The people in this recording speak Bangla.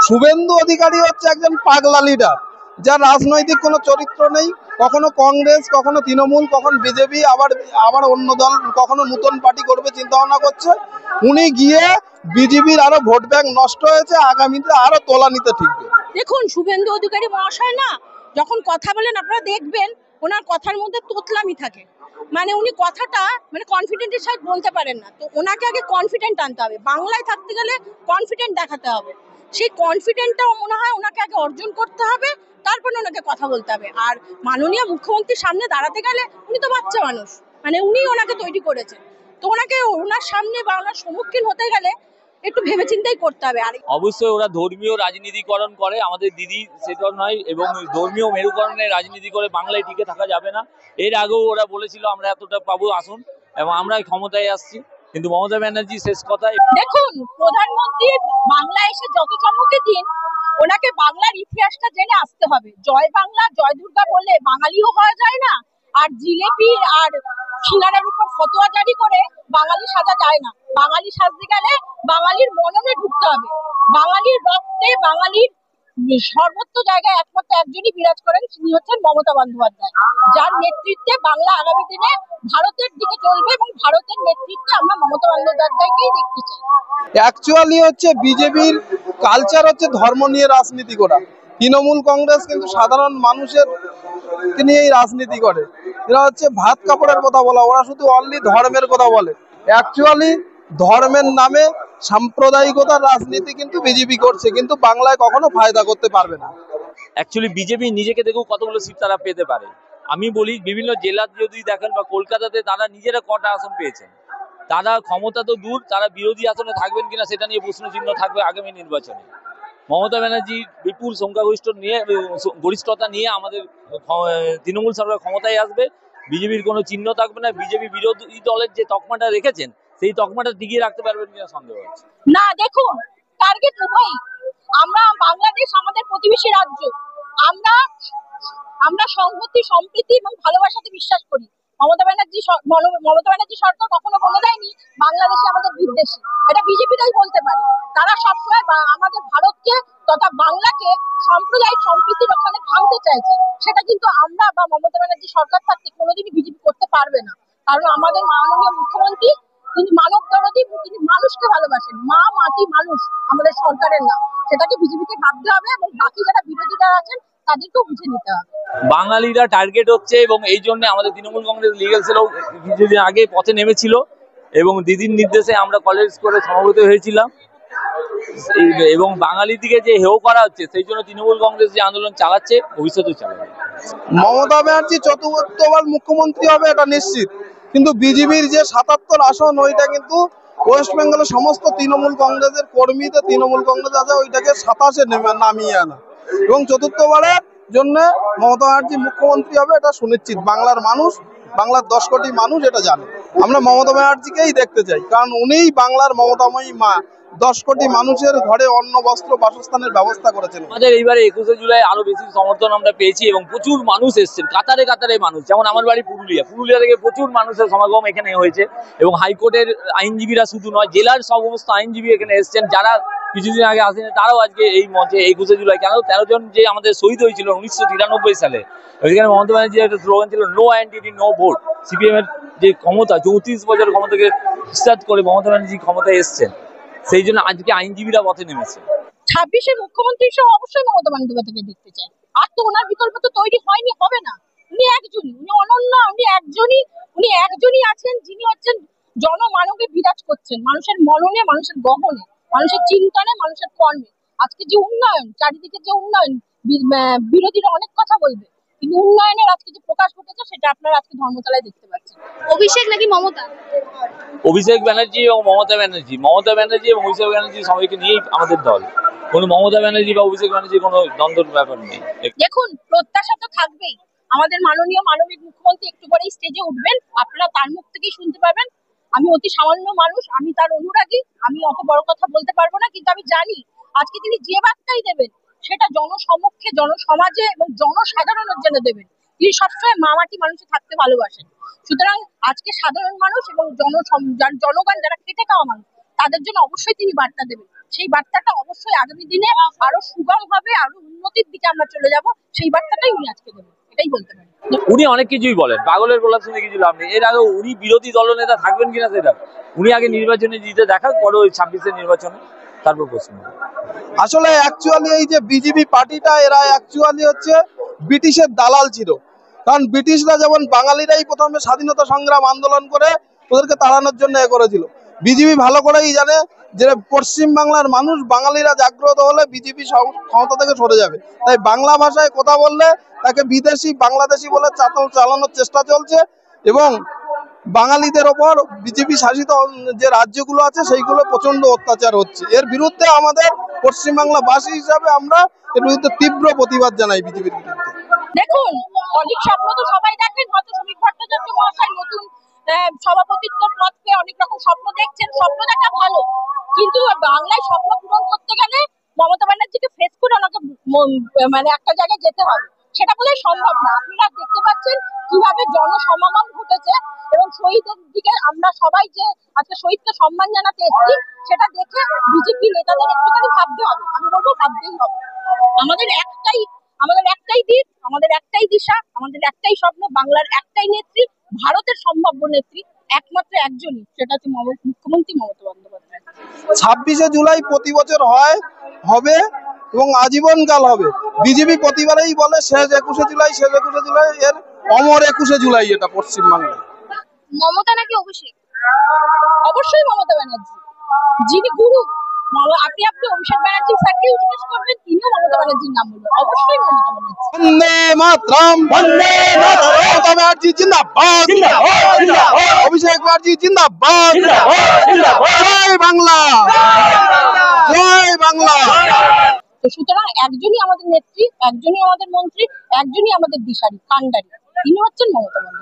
শুভেন্দু অধিকারী হচ্ছে একজন পাগলা লিডার, যার রাজনৈতিক কোনো চরিত্র নেই। কখনো কংগ্রেস, কখনো তৃণমূল, কখনো বিজেপি, আবার আবার অন্য দল, কখনো নতুন পার্টি করবে চিন্তা ভাবনা করছে। উনি গিয়ে বিজেপির আরো ভোট ব্যাংক নষ্ট হয়েছে, আগামীতে আরো তোলানিতে ঠিকবে। দেখুন, শুভেন্দু অধিকারী মহাশয় না যখন কথা বলেন আপনারা দেখবেন ওনার কথার মধ্যে তোতলামি থাকে। মানে উনি কথাটা কনফিডেন্টের সাথে বলতে পারেন না। তো ওনাকে আগে কনফিডেন্ট আনতে হবে, বাংলায় থাকতে গেলে কনফিডেন্ট দেখাতে হবে। সেই কনফিডেন্টটাও মনে হয় ওনাকে আগে অর্জন করতে হবে, তারপরে ওনাকে কথা বলতে হবে। আর মাননীয় মুখ্যমন্ত্রীর সামনে দাঁড়াতে গেলে উনি তো বাচ্চা মানুষ, উনি ওনাকে তৈরি করেছেন। তো ওনাকে ওনার সামনে বা ওনার সম্মুখীন হতে গেলে একটু ভেবেচিন্তেই করতে হবে। আর অবশ্যই ওরা ধর্মীয় রাজনীতিকরণ করে, আমাদের দিদি সেটা নয়, এবং ধর্মীয় মেরুকরণের রাজনীতি করে বাংলায় টিকে থাকা যাবে না। এর আগেও ওরা বলেছিল আমরা এতটা পাবো আসুন, এবং আমরা ক্ষমতায় আসছি। কিন্তু মমতা ব্যানার্জি শেষ কথায় দেখুন, প্রধানমন্ত্রী বাংলা এসে যত চমকে দিন, ওনাকে বাংলার ইতিহাসটা জেনে আসতে হবে। জয় বাংলা জয় দুর্গা বললে বাঙালিও হওয়া যায় না, আর জিলেপি আর সিঙ্গারার উপর ফতোয়া জারি করে বাঙালি সাজা যায় না। বাঙালি সাজতে গেলে বাঙালির মননে ঢুকতে হবে। বাঙালির রক্তে, বাঙালির সর্বত্র জায়গায় একমাত্র একজনই বিরাজ করেন, তিনি হচ্ছেন মমতা বন্দ্যোপাধ্যায়, যার নেতৃত্বে বাংলা আগামী দিনে ভারতের দিকে চলবে, এবং ভারতের নেতৃত্বে আমরা মমতা বন্দ্যোপাধ্যায়কেই দেখতে চাই। অ্যাকচুয়ালি হচ্ছে বিজেপির কালচার হচ্ছে ধর্ম নিয়ে রাজনীতি করা। তৃণমূল কংগ্রেস কিন্তু সাধারণ মানুষের নিয়েই রাজনীতি করে। এরা হচ্ছে ভাত কাপড়ের কথা বলা, ওরা শুধু অনলি ধর্মের কথা বলে। অ্যাকচুয়ালি ধর্মের নামে সাম্প্রদায়িকতার রাজনীতি কিন্তু বিজেপি করছে, কিন্তু বাংলায় কখনো ফায়দা করতে পারবে না। অ্যাকচুয়ালি বিজেপি নিজেকে দেখেও কতগুলো সিট তারা পেতে পারে। আমি বলি বিভিন্ন জেলা যদি দেখেন বা কলকাতাতে তারা নিজেরা কটা আসন পেয়েছেন। তারা ক্ষমতা তো দূর, তারা বিরোধী আসনে থাকবেন কিনা সেটা নিয়ে প্রশ্নচিহ্ন থাকবে আগামী নির্বাচনে। মমতা ব্যানার্জি বিপুল গরিষ্ঠতা নিয়ে আমাদের তৃণমূল সরকার ক্ষমতায় আসবে। বিজেপির কোনো চিহ্ন থাকবে না। বিজেপি বিরোধী দলের যে তকমাটা রেখেছেন সেই তকমাটা টিকিয়ে রাখতে পারবেন কিনা সন্দেহ আছে। না, দেখুন, টার্গেট উভয়ই। আমরা বাংলাদেশ আমাদের প্রতিবেশী রাজ্য, আমরা আমরা সংহতি, সম্প্রীতি এবং ভালোবাসাতে বিশ্বাস করি। মমতা ব্যানার্জি সরকার কখনো বলে দেয়নি বাংলাদেশে আমাদের বিদ্বেষী। এটা বিজেপিটাই বলতে পারে। তারা সবসময় আমাদের ভারতকে তথা বাংলাকে সাম্প্রদায়িক সম্প্রীতির ওখানে ভাঙতে চাইছে। সেটা কিন্তু আমরা বা মমতা ব্যানার্জি সরকার থাকতে কোনোদিনই বিজেপি করতে পারবে না। কারণ আমাদের মাননীয় মুখ্যমন্ত্রী, তিনি মানব দরদী, তিনি মানুষকে ভালোবাসেন। মা, মাটি, মানুষ আমাদের সরকারের নাম। সেটাকে বিজেপিকে ভাবতে হবে, এবং বাকি যারা বিরোধীরা আছেন তাদেরকেও বুঝে নিতে হবে। বাঙালিরা টার্গেট হচ্ছে, এবং এই জন্য আমাদের তৃণমূল কংগ্রেস লিগ্যাল সেলও কিছুদিন আগে পথে নেমেছিল, এবং দিদির নির্দেশে আমরা কলেজ করে সমবেত হয়েছিলাম। এবং বাঙালি দিকে যে হেয় করা হচ্ছে, সেই জন্য তৃণমূল কংগ্রেস যে আন্দোলন চালাচ্ছে, ভবিষ্যতে চালাবে। মমতা ব্যানার্জি চতুর্থবার মুখ্যমন্ত্রী হবে এটা নিশ্চিত, কিন্তু বিজেপির যে ৭৭ আসন, ওইটা কিন্তু ওয়েস্ট বেঙ্গলের সমস্ত তৃণমূল কংগ্রেসের কর্মীতে তৃণমূল কংগ্রেস আছে, ওইটাকে ২৭-এ নামিয়ে আনা, এবং চতুর্থবারের জন্য মমতা ব্যানার্জি মুখ্যমন্ত্রী হবে এটা সুনিশ্চিত। বাংলার মানুষ, বাংলার ১০ কোটি মানুষ এটা জানে। আমরা মমতা ব্যানার্জিকেই দেখতে চাই, কারণ উনিই বাংলার মমতাময়ী মা। ১০ কোটি মানুষের ঘরে অন্ন, বস্ত্র, বাসস্থানের ব্যবস্থা করেছেন। আমাদের এইবারে ২১শে জুলাই আরো বেশি সমর্থন আমরা পেয়েছি, এবং প্রচুর মানুষ এসেছেন, কাতারে কাতারে মানুষ। যেমন আমার বাড়ি পুরুলিয়া থেকে প্রচুর মানুষের সমাগম এখানে হয়েছে, এবং হাইকোর্টের আইনজীবীরা শুধু নয়, জেলার সমস্ত আইনজীবী এখানে এসেছেন। যারা কিছুদিন আগে আসেন তারাও আজকে এই মঞ্চে ২১শে জুলাই, কেন ১৩ জন যে আমাদের শহীদ হয়েছিল ১৯৯৩ সালে, ওইখানে মমতা ব্যানার্জির একটা স্লোগান ছিল no entity no vote. CPM এর যে ক্ষমতা, ৩৪ বছর ক্ষমতাকে বিশ্বাস করে মমতা ব্যানার্জি ক্ষমতায় এসছেন, সেই জন্য আজকে আইনজীবীরা পথে নেমেছে। ২৬-এ মুখ্যমন্ত্রী হিসেবে অবশ্যই মমতা বন্দ্যোপাধ্যায়কে দেখতে চাই। আর তো ওনার বিকল্প তো তৈরি হয়নি, হবে না। উনি একজনই, উনি অনন্য, উনি একজনই আছেন যিনি হচ্ছেন জনমানবে বিরাজ করছেন, মানুষের মননে, মানুষের গহনে, মানুষের চিন্তনে, মানুষের কর্মে। আজকে যে উন্নয়ন, চারিদিকে যে উন্নয়ন, বিরোধীরা অনেক কথা বলবে, কিন্তু উন্নয়নের আজকে যে প্রকাশ ঘটেছে সেটা আপনারা আজকে ধর্মতলায় দেখতে পাচ্ছেন। অভিষেক নাকি মমতা? অভিষেক ব্যানার্জি এবং মমতা ব্যানার্জি এবং অভিষেক ব্যানার্জি সবাইকে নিয়েই আমাদের দল। কোনো মমতা ব্যানার্জি বা অভিষেক ব্যানার্জির কোনো দ্বন্দ্বের ব্যাপার নেই। দেখুন, প্রত্যাশা তো থাকবেই। আমাদের মাননীয় মানবিক মুখ্যমন্ত্রী একটু পরেই স্টেজে উঠবেন, আপনারা তার মুখ থেকেই শুনতে পাবেন। আমি অতি সামান্য মানুষ, আমি তার অনুরাগী, আমি অত বড় কথা বলতে পারবো না, কিন্তু আমি জানি আজকে তিনি যে বার্তাই দেবেন সেটা জনসমক্ষে, জনসমাজে এবং জনসাধারণের জন্য দেবেন। তিনি সবসময় মামাটি মানুষে থাকতে ভালোবাসেন। সুতরাং আজকে সাধারণ মানুষ এবং জনগণ, যারা খেটে খাওয়া মানুষ, তাদের জন্য অবশ্যই তিনি বার্তা দেবেন। সেই বার্তাটা অবশ্যই আগামী দিনে আরো সুগম হবে, আরো উন্নতির দিকে আমরা চলে যাব, সেই বার্তাটাই উনি আজকে দেবেন, এটাই বলতে পারি। উনি অনেক কিছুই বলেন, পাগলের বলা শুনে কিছু লাভ নেই। এর আগে উনি বিরোধী দলনেতা থাকবেন কিনা সেটা উনি আগে নির্বাচনে জিতে দেখান, পরে ওই 26-এর নির্বাচনে তারপর প্রশ্ন। আসলে অ্যাকচুয়ালি এই যে বিজেপি পার্টিটা, এরা অ্যাকচুয়ালি হচ্ছে ব্রিটিশের দালাল ছিল। কারণ ব্রিটিশরা যেমন বাঙালিরাই প্রথমে স্বাধীনতা সংগ্রাম আন্দোলন করে ওদেরকে তাড়ানোর জন্য করেছিল। বিজেপি ভালো করেই জানে যে পশ্চিম বাংলার মানুষ বাঙালিরা জাগ্রত হলে বিজেপি ক্ষমতা থেকে সরে যাবে। তাই বাংলা ভাষায় কথা বললে তাকে বিদেশি বাংলাদেশি বলে চালানোর চেষ্টা চলছে, এবং বাঙালিদের ওপর বিজেপি শাসিত যে রাজ্যগুলো আছে সেইগুলো প্রচন্ড অত্যাচার হচ্ছে। এর বিরুদ্ধে আমাদের পশ্চিমবাংলাবাসী হিসাবে আমরা এর বিরুদ্ধে তীব্র প্রতিবাদ জানাই বিজেপির বিরুদ্ধে। দেখুন, অনেক স্বপ্ন তো সবাই দেখেন, হয়তো শ্রমিক ভট্টাচার্য মহাশয় নতুন সভাপতিত্ব পদ পেয়ে অনেক রকম স্বপ্ন দেখছেন, স্বপ্ন দেখা ভালো, কিন্তু বাংলায় স্বপ্ন পূরণ করতে গেলে মমতা ব্যানার্জিকে ফেস করে ওনাকে মানে একটা জায়গায় যেতে হবে, সেটা বোধহয় সম্ভব না। আপনারা দেখতে পাচ্ছেন কিভাবে জনসমাগম ঘটেছে, এবং শহীদের দিকে আমরা সবাই যে আজকে শহীদকে সম্মান জানাতে এসেছি, সেটা দেখে বিজেপি নেতাদের একটুখানি ভাবতে হবে, আমি বলবো ভাবতেই হবে। আমাদের একটাই দিক, আমাদের একটাই দিশা, আমাদের একটাই স্বপ্ন, বাংলার একটাই নেত্রী, ভারতের সম্ভাব্য নেত্রী একমাত্র একজনই, সেটা হচ্ছে মুখ্যমন্ত্রী মমতা বন্দ্যোপাধ্যায়। 26শে জুলাই প্রতি বছর হবে এবং আজীবনকাল হবে। বিজেপি প্রতিবারেই বলে শেষ 21শে জুলাই, শেষ 21শে জুলাই, এর অমর 21শে জুলাই এটা পশ্চিমবাংলায়। মমতা নাকি অভিষেক? অবশ্যই মমতা ব্যানার্জি, যিনি গুরু। আপনি অভিষেক ব্যানার্জি স্যারকেও জিজ্ঞেস করবেন, তিনিও মমতা ব্যানার্জির নাম বলবেন, অবশ্যই মমতা ব্যানার্জি। বন্দে মাতরম, বন্দে মাতরম, মমতা ব্যানার্জি জিন্দাবাদ, অভিষেক ব্যানার্জি জিন্দাবাদ, জয় বাংলা, জয় বাংলা। তো সুতরাং একজনই আমাদের নেত্রী, একজনই আমাদের মন্ত্রী, একজনই আমাদের দিশারি কাণ্ডারি, তিনি হচ্ছেন মমতা বন্দ্যোপাধ্যায়।